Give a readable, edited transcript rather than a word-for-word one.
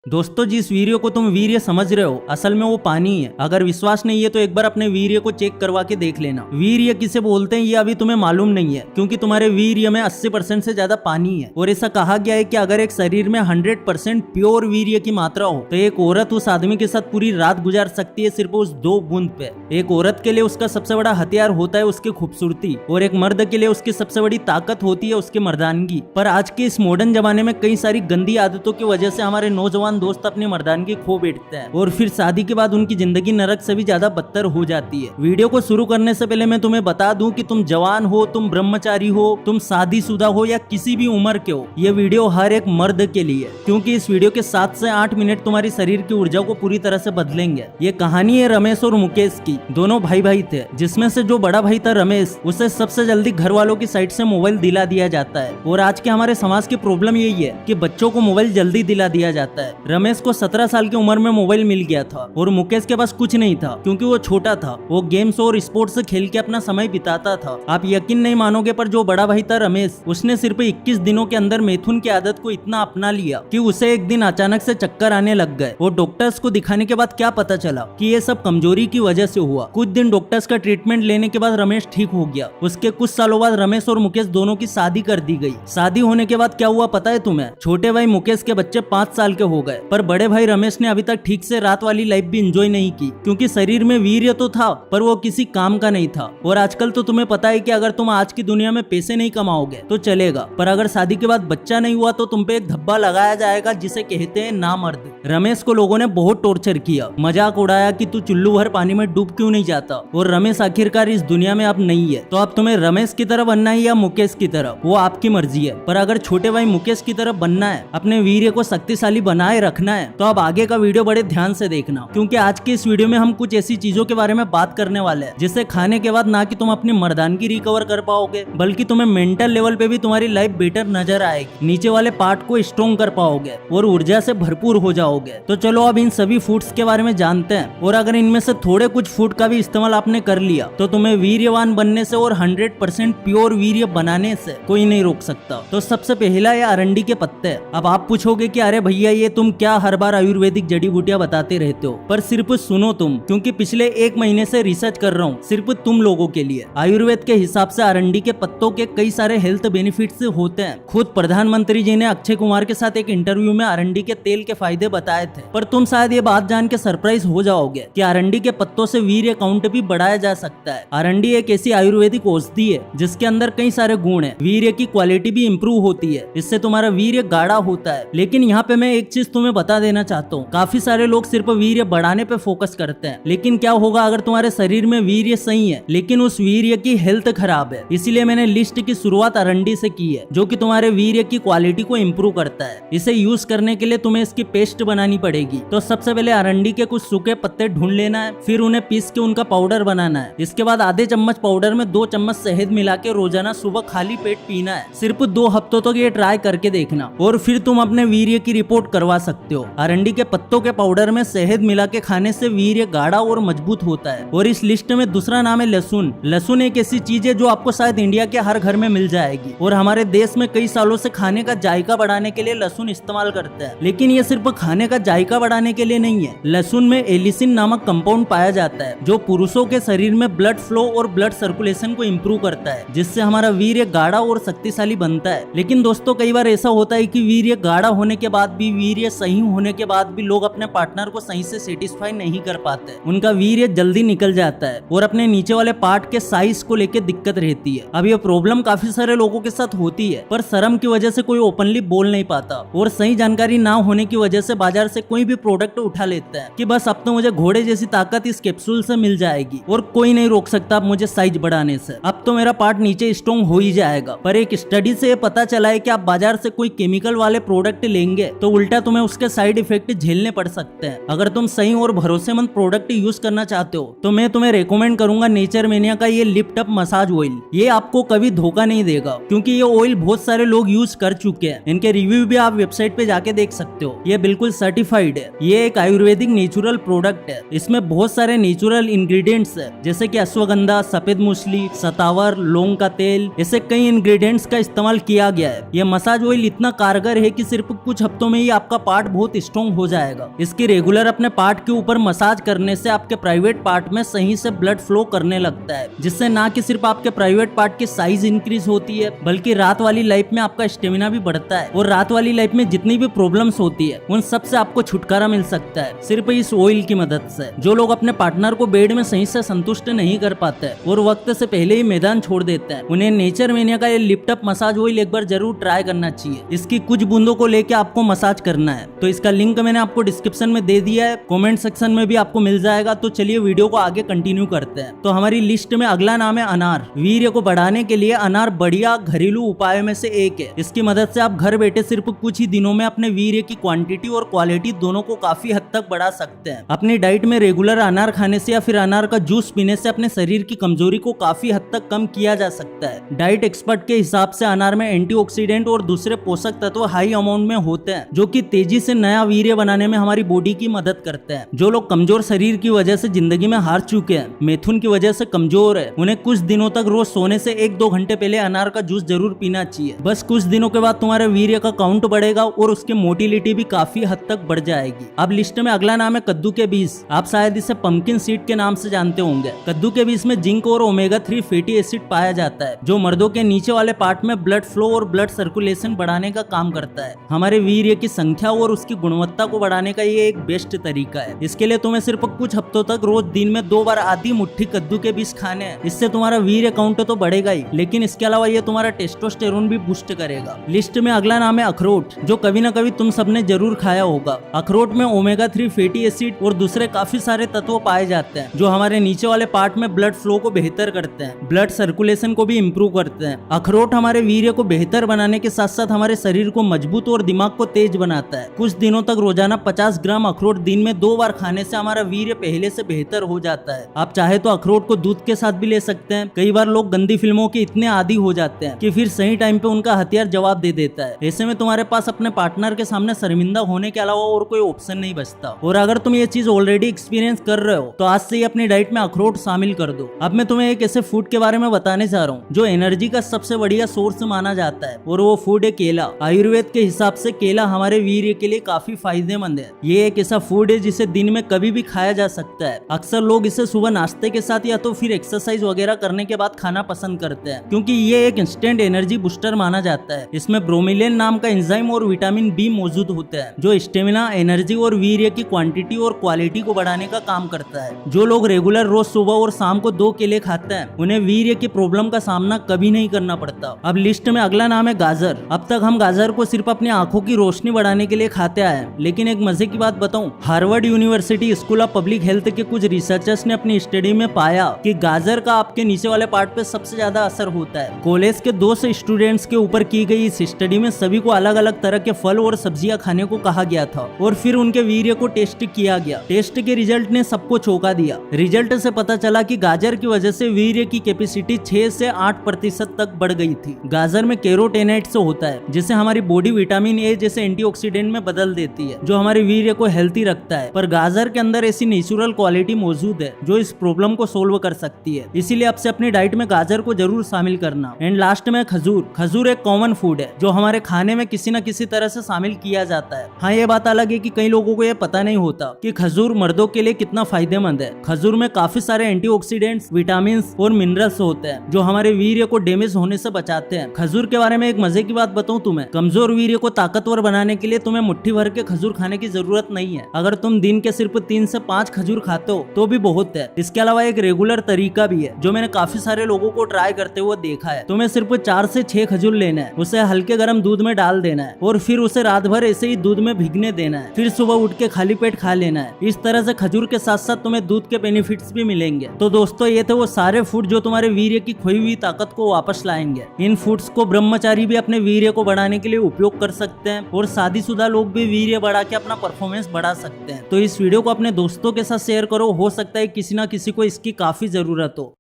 दोस्तों जिस वीर्य को तुम वीर्य समझ रहे हो असल में वो पानी है। अगर विश्वास नहीं है तो एक बार अपने वीर्य को चेक करवा के देख लेना। वीर्य किसे बोलते हैं ये अभी तुम्हें मालूम नहीं है, क्योंकि तुम्हारे वीर्य में 80% से ज्यादा पानी है। और ऐसा कहा गया है कि अगर एक शरीर में 100% प्योर वीर्य की मात्रा हो तो एक औरत उस आदमी के साथ पूरी रात गुजार सकती है सिर्फ उस 2 बूंद पे। एक औरत के लिए उसका सबसे बड़ा हथियार होता है उसकी खूबसूरती, और एक मर्द के लिए उसकी सबसे बड़ी ताकत होती है उसकी मर्दानगी। पर आज के इस मॉडर्न जमाने में कई सारी गंदी आदतों की वजह से हमारे नौजवान दोस्त अपनी मर्दानगी खो बैठते हैं, और फिर शादी के बाद उनकी जिंदगी नरक से भी ज्यादा बदतर हो जाती है। वीडियो को शुरू करने से पहले मैं तुम्हें बता दूं कि तुम जवान हो, तुम ब्रह्मचारी हो, तुम शादीशुदा हो या किसी भी उम्र के हो, ये वीडियो हर एक मर्द के लिए है, क्योंकि इस वीडियो के 7 से 8 मिनट तुम्हारी शरीर की ऊर्जा को पूरी तरह से बदलेंगे। ये कहानी है रमेश और मुकेश की। दोनों भाई भाई थे, जिसमें से जो बड़ा भाई था रमेश, उसे सबसे जल्दी घर वालों की साइड से मोबाइल दिला दिया जाता है। और आज के हमारे समाज की प्रॉब्लम यही है कि बच्चों को मोबाइल जल्दी दिला दिया जाता है। रमेश को 17 साल की उम्र में मोबाइल मिल गया था और मुकेश के पास कुछ नहीं था, क्योंकि वो छोटा था। वो गेम्स और स्पोर्ट्स से खेल के अपना समय बिताता था। आप यकीन नहीं मानोगे, पर जो बड़ा भाई था रमेश, उसने सिर्फ 21 दिनों के अंदर मैथुन की आदत को इतना अपना लिया कि उसे एक दिन अचानक से चक्कर आने लग गए। और डॉक्टर्स को दिखाने के बाद क्या पता चला कि ये सब कमजोरी की वजह से हुआ। कुछ दिन डॉक्टर्स का ट्रीटमेंट लेने के बाद रमेश ठीक हो गया। उसके कुछ सालों बाद रमेश और मुकेश दोनों की शादी कर दी गई। शादी होने के बाद क्या हुआ पता है तुम्हें? छोटे भाई मुकेश के बच्चे 5 साल के हो गए, पर बड़े भाई रमेश ने अभी तक ठीक से रात वाली लाइफ भी एंजॉय नहीं की, क्योंकि शरीर में वीर्य तो था पर वो किसी काम का नहीं था। और आजकल तो तुम्हें पता है कि अगर तुम आज की दुनिया में पैसे नहीं कमाओगे तो चलेगा, पर अगर शादी के बाद बच्चा नहीं हुआ तो तुम पे एक धब्बा लगाया जाएगा जिसे कहते हैं नामर्द। रमेश को लोगों ने बहुत टॉर्चर किया, मजाक उड़ाया कि तू चुल्लू भर पानी में डूब क्यों नहीं जाता। और रमेश आखिरकार इस दुनिया में अब नहीं है, तो अब तुम्हें रमेश की तरह बनना है या मुकेश की तरह, वो आपकी मर्जी है। पर अगर छोटे भाई मुकेश की तरह बनना है, अपने वीर्य को शक्तिशाली बनाए रखना है, तो अब आगे का वीडियो बड़े ध्यान से देखना, क्योंकि आज के इस वीडियो में हम कुछ ऐसी चीजों के बारे में बात करने वाले हैं जिसे खाने के बाद ना कि तुम अपनी मर्दानगी रिकवर कर पाओगे, बल्कि तुम्हें मेंटल लेवल पे भी तुम्हारी लाइफ बेटर नजर आएगी। नीचे वाले पार्ट को स्ट्रॉन्ग कर पाओगे और ऊर्जा से भरपूर हो जाओगे। तो चलो अब इन सभी फूड्स के बारे में जानते हैं, और अगर इनमें से थोड़े कुछ फूड का भी इस्तेमाल आपने कर लिया तो तुम्हें वीर्यवान बनने से और 100% प्योर वीर्य बनाने से कोई नहीं रोक सकता। तो सबसे पहला है अरंडी के पत्ते। अब आप पूछोगे कि अरे भैया ये तुम क्या हर बार आयुर्वेदिक जड़ी बूटियां बताते रहते हो, पर सिर्फ सुनो तुम, क्योंकि पिछले 1 महीने से रिसर्च कर रहा हूँ सिर्फ तुम लोगों के लिए। आयुर्वेद के हिसाब से अरंडी के पत्तों के कई सारे हेल्थ बेनिफिट्स होते हैं। खुद प्रधानमंत्री जी ने अक्षय कुमार के साथ एक इंटरव्यू में अरंडी के तेल के फायदे बताए थे। पर तुम शायद ये बात जान के सरप्राइज हो जाओगे कि अरंडी के पत्तों से वीर्य काउंट भी बढ़ाया जा सकता है। अरंडी एक ऐसी आयुर्वेदिक औषधि है जिसके अंदर कई सारे गुण है। वीर्य की क्वालिटी भी इंप्रूव होती है, इससे तुम्हारा वीर्य गाढ़ा होता है। लेकिन यहाँ पे मैं एक चीज तुम्हें बता देना चाहता हूँ, काफी सारे लोग सिर्फ वीर्य बढ़ाने पे फोकस करते हैं, लेकिन क्या होगा अगर तुम्हारे शरीर में वीर्य सही है लेकिन उस वीर्य की हेल्थ खराब है। इसीलिए मैंने लिस्ट की शुरुआत अरंडी से की है, जो कि तुम्हारे वीर्य की क्वालिटी को इम्प्रूव करता है। इसे यूज करने के लिए तुम्हें इसकी पेस्ट बनानी पड़ेगी। तो सबसे पहले अरंडी के कुछ सूखे पत्ते ढूंढ लेना है, फिर उन्हें पीस के उनका पाउडर बनाना है। इसके बाद आधे चम्मच पाउडर में 2 चम्मच शहद मिला के रोजाना सुबह खाली पेट पीना है। सिर्फ 2 हफ्तों तक ये ट्राई करके देखना, और फिर तुम अपने वीर्य की रिपोर्ट करवा सकते हो। अरंडी के पत्तों के पाउडर में शहद मिला के खाने से वीर्य गाढ़ा और मजबूत होता है। और इस लिस्ट में दूसरा नाम है लहसुन। लहसुन एक ऐसी चीज है जो आपको शायद इंडिया के हर घर में मिल जाएगी, और हमारे देश में कई सालों से खाने का जायका बढ़ाने के लिए लहसुन इस्तेमाल करते हैं। लेकिन ये सिर्फ खाने का जायका बढ़ाने के लिए नहीं है। लहसुन में एलिसिन नामक कंपाउंड पाया जाता है, जो पुरुषों के शरीर में ब्लड फ्लो और ब्लड सर्कुलेशन को इम्प्रूव करता है, जिससे हमारा वीर्य गाढ़ा और शक्तिशाली बनता है। लेकिन दोस्तों कई बार ऐसा होता है कि वीर्य गाढ़ा होने के बाद भी, वीर्य सही होने के बाद भी लोग अपने पार्टनर को सही से सेटिस्फाई नहीं कर पाते। उनका वीर्य जल्दी निकल जाता है और अपने नीचे वाले पार्ट के साइज को लेकर दिक्कत रहती है। अब ये प्रॉब्लम काफी सारे लोगों के साथ होती है, पर शर्म की वजह से कोई ओपनली बोल नहीं पाता, और सही जानकारी ना होने की वजह से बाजार से कोई भी प्रोडक्ट उठा लेते हैं कि बस अब तो मुझे घोड़े जैसी ताकत इस कैप्सूल से मिल जाएगी और कोई नहीं रोक सकता अब मुझे साइज बढ़ाने से, अब तो मेरा पार्ट नीचे स्ट्रॉन्ग हो ही जाएगा। पर एक स्टडी से पता चला है कि आप बाजार से कोई केमिकल वाले प्रोडक्ट लेंगे तो उल्टा तुम्हें उसके साइड इफेक्ट झेलने पड़ सकते हैं। अगर तुम सही और भरोसेमंद प्रोडक्ट यूज करना चाहते हो तो मैं तुम्हें रेकमेंड करूंगा नेचरमेनिया का ये लिफ्ट अप मसाज ऑयल। ये आपको कभी धोखा नहीं देगा, क्योंकि ये ऑयल बहुत सारे लोग यूज कर चुके हैं। इनके रिव्यू भी आप वेबसाइट पे जाके देख सकते हो। ये बिल्कुल सर्टिफाइड है। ये एक आयुर्वेदिक नेचुरल प्रोडक्ट है। इसमें बहुत सारे नेचुरल इंग्रेडिएंट्स है, जैसे कि अश्वगंधा, सफेद मूसली, सतावर, लौंग का तेल, ऐसे कई इंग्रेडिएंट्स का इस्तेमाल किया गया है। ये मसाज ऑयल इतना कारगर है कि सिर्फ कुछ हफ्तों में ही आपका पार्ट पार्ट बहुत स्ट्रॉन्ग हो जाएगा। इसकी रेगुलर अपने पार्ट के ऊपर मसाज करने से आपके प्राइवेट पार्ट में सही से ब्लड फ्लो करने लगता है, जिससे ना कि सिर्फ आपके प्राइवेट पार्ट की साइज इंक्रीज होती है बल्कि रात वाली लाइफ में आपका स्टेमिना भी बढ़ता है और रात वाली लाइफ में जितनी भी प्रॉब्लम्स होती है उन सब से आपको छुटकारा मिल सकता है सिर्फ इस ऑयल की मदद से। जो लोग अपने पार्टनर को बेड में सही से संतुष्ट नहीं कर पाते और वक्त से पहले ही मैदान छोड़ देते हैं, उन्हें नेचर मेनिया का ये लिफ्ट अप मसाज ऑयल एक बार जरूर ट्राई करना चाहिए। इसकी कुछ बूंदों को लेके आपको मसाज करना है, तो इसका लिंक मैंने आपको डिस्क्रिप्शन में दे दिया है, कमेंट सेक्शन में भी आपको मिल जाएगा। तो चलिए वीडियो को आगे कंटिन्यू करते हैं। तो हमारी लिस्ट में अगला नाम है अनार। वीर्य को बढ़ाने के लिए अनार बढ़िया घरेलू उपायों में से एक है। इसकी मदद से आप घर बैठे सिर्फ कुछ ही दिनों में अपने वीर्य की क्वांटिटी और क्वालिटी दोनों को काफी हद तक बढ़ा सकते हैं। अपनी डाइट में रेगुलर अनार खाने से या फिर अनार का जूस पीने से अपने शरीर की कमजोरी को काफी हद तक कम किया जा सकता है। डाइट एक्सपर्ट के हिसाब से अनार में एंटीऑक्सीडेंट और दूसरे पोषक तत्व हाई अमाउंट में होते हैं, जो कि तेजी से नया वीर्य बनाने में हमारी बॉडी की मदद करते हैं। जो लोग कमजोर शरीर की वजह से जिंदगी में हार चुके हैं, मिथुन की वजह से कमजोर है, उन्हें कुछ दिनों तक रोज सोने से 1-2 घंटे पहले अनार का जूस जरूर पीना चाहिए। बस कुछ दिनों के बाद तुम्हारे वीर्य का काउंट बढ़ेगा और उसकी मोटिलिटी भी काफी हद तक बढ़ जाएगी। अब लिस्ट में अगला नाम है कद्दू के बीज। आप शायद इसे पंपकिन सीड के नाम से जानते होंगे। कद्दू के बीज में जिंक और ओमेगा 3 फैटी एसिड पाया जाता है, जो मर्दों के नीचे वाले पार्ट में ब्लड फ्लो और ब्लड सर्कुलेशन बढ़ाने का काम करता है। हमारे वीर्य की संख्या और उसकी गुणवत्ता को बढ़ाने का ये एक बेस्ट तरीका है। इसके लिए तुम्हें सिर्फ कुछ हफ्तों तक रोज दिन में 2 बार आधी मुट्ठी कद्दू के बीज खाने हैं। इससे तुम्हारा वीर्य काउंट तो बढ़ेगा ही, लेकिन इसके अलावा ये तुम्हारा टेस्टोस्टेरोन भी बूस्ट करेगा। लिस्ट में अगला नाम है अखरोट, जो कभी ना कभी तुम सबने जरूर खाया होगा। अखरोट में ओमेगा 3 फैटी एसिड और दूसरे काफी सारे तत्व पाए जाते हैं, जो हमारे नीचे वाले पार्ट में ब्लड फ्लो को बेहतर करते हैं, ब्लड सर्कुलेशन को भी इम्प्रूव करते हैं। अखरोट हमारे वीर्य को बेहतर बनाने के साथ साथ हमारे शरीर को मजबूत और दिमाग को तेज बनाता है। कुछ दिनों तक रोजाना 50 ग्राम अखरोट दिन में 2 बार खाने से हमारा वीर्य पहले से बेहतर हो जाता है। आप चाहे तो अखरोट को दूध के साथ भी ले सकते हैं। कई बार लोग गंदी फिल्मों के इतने आदी हो जाते हैं कि फिर सही टाइम पे उनका हथियार जवाब दे देता है। ऐसे में तुम्हारे पास अपने पार्टनर के सामने शर्मिंदा होने के अलावा और कोई ऑप्शन नहीं बचता। और अगर तुम ये चीज ऑलरेडी एक्सपीरियंस कर रहे हो तो आज से ही अपनी डाइट में अखरोट शामिल कर दो। अब मैं तुम्हें एक ऐसे फूड के बारे में बताने जा रहा हूँ जो एनर्जी का सबसे बढ़िया सोर्स माना जाता है, और वो फूड है केला। आयुर्वेद के हिसाब से केला हमारे वीर्य के लिए काफी फायदेमंद है। ये एक ऐसा फूड है जिसे दिन में कभी भी खाया जा सकता है। अक्सर लोग इसे सुबह नाश्ते के साथ या तो फिर एक्सरसाइज वगैरह करने के बाद खाना पसंद करते हैं, क्योंकि ये एक इंस्टेंट एनर्जी बूस्टर माना जाता है। इसमें ब्रोमिलिन नाम का एंजाइम और विटामिन बी मौजूद होता है, जो स्टेमिना, एनर्जी और वीर्य की क्वांटिटी और क्वालिटी को बढ़ाने का काम करता है। जो लोग रेगुलर रोज सुबह और शाम को 2 केले खाते हैं, उन्हें वीर्य की प्रॉब्लम का सामना कभी नहीं करना पड़ता। अब लिस्ट में अगला नाम है गाजर। अब तक हम गाजर को सिर्फ अपनी आंखों की रोशनी बढ़ाने के लिए खाते आए हैं, लेकिन एक मजे की बात बताऊं, Harvard university school of public health के कुछ रिसर्चर्स ने अपनी स्टडी में पाया कि गाजर का आपके नीचे वाले पार्ट पे सबसे ज्यादा असर होता है। कॉलेज के 200 स्टूडेंट्स के ऊपर की गई इस स्टडी में सभी को अलग अलग तरह के फल और सब्जियां खाने को कहा गया था और फिर उनके वीर्य को टेस्ट किया गया। टेस्ट के रिजल्ट ने सबको चौंका दिया। रिजल्ट से पता चला कि गाजर की वजह से वीर्य की कैपेसिटी 6 से 8% तक बढ़ गई थी। गाजर में कैरोटेनॉइड्स होता है, जिसे हमारी बॉडी विटामिन ए जैसे एंटीऑक्सीडेंट में बदल देती है, जो हमारे वीर्य को हेल्थी रखता है। पर गाजर के अंदर ऐसी नेचुरल क्वालिटी मौजूद है जो इस प्रॉब्लम को सोल्व कर सकती है। इसीलिए आपसे अपनी डाइट में गाजर को जरूर शामिल करना। एंड लास्ट में खजूर। खजूर एक कॉमन फूड है जो हमारे खाने में किसी न किसी तरह से शामिल किया जाता है। हाँ, ये बात अलग है कि कई लोगों को ये पता नहीं होता कि खजूर मर्दों के लिए कितना फायदेमंद है। खजूर में काफी सारे एंटीऑक्सीडेंट्स, विटामिन और मिनरल्स होते हैं जो हमारे वीर्य को डैमेज होने से बचाते हैं। खजूर के बारे में एक मजे की बात बताऊं तुम्हें, कमजोर वीर्य को ताकतवर बनाने के लिए तुम्हें मुट्ठी भर के खजूर खाने की जरूरत नहीं है। अगर तुम दिन के सिर्फ 3 से 5 खजूर खाते हो तो भी बहुत है। इसके अलावा एक रेगुलर तरीका भी है जो मैंने काफी सारे लोगों को ट्राई करते हुए देखा है। तुम्हें सिर्फ 4 से 6 खजूर लेना है, उसे हल्के गर्म दूध में डाल देना है और फिर उसे रात भर ऐसे ही दूध में भिगने देना है, फिर सुबह उठ के खाली पेट खा लेना है। इस तरह से खजूर के साथ साथ तुम्हें दूध के बेनिफिट्स भी मिलेंगे। तो दोस्तों, ये थे वो सारे फूड जो तुम्हारे वीर्य की खोई हुई ताकत को वापस लाएंगे। इन फूड्स को ब्रह्मचारी भी अपने वीर्य को बढ़ाने के लिए उपयोग कर सकते हैं और शादीशुदा लोग भी वीर्य बढ़ा के अपना परफॉर्मेंस बढ़ा सकते हैं। तो इस वीडियो को अपने दोस्तों के साथ शेयर करो, हो सकता है किसी ना किसी को इसकी काफी जरूरत हो।